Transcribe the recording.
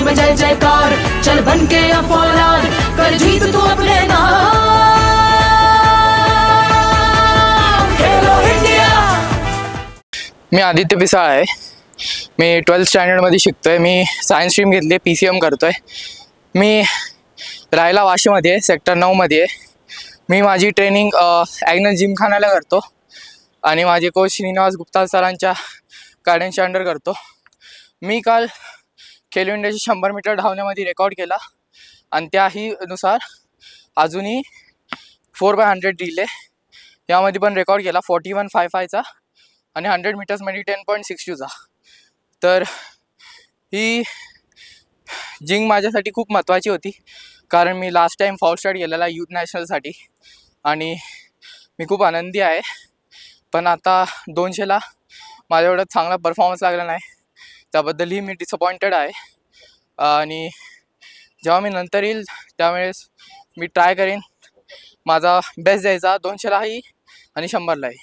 में जय जयकार, चल बन के अफौलाद, कर जीत तू अपने नाम, खेलो इंडिया। मी आदित्य पिसाळ आहे। मी 12th स्टँडर्डमध्ये शिकतोय। मी सायन्स स्ट्रीम घेतली, PCM करतोय। मी राहायला वाशीमध्ये सेक्टर 9मध्ये आहे। मी माझी ट्रेनिंग ॲग्नस जिमखानाला करतो आणि माझे कोच श्रीनिवास गुप्ता सरांच्या गार्डनच्या अंडर करतो। मी काल खेलो इंडियाची 100 मीटर धावण्यामध्ये रेकॉर्ड केला आणि त्याही नुसार अजूनही 4x100 रिले यामध्ये पण रेकॉर्ड केला 41.55चा आणि 100 मीटर्समध्ये 10.62चा। तर ही जिंक माझ्यासाठी खूप महत्त्वाची होती, कारण मी लास्ट टाइम फॉल स्टार्ट केलेला यूथ नॅशनलसाठी आणि मी खूप आनंदी आहे। पण आता 200ला माझ्या एवढा चांगला परफॉर्मन्स लागला नाही, त्याबद्दलही मी डिसअपॉइंटेड आहे। आणि जेव्हा मी नंतर येईल त्यावेळेस मी ट्राय करेन माझा बेस्ट द्यायचा 200लाही आणि 100लाही।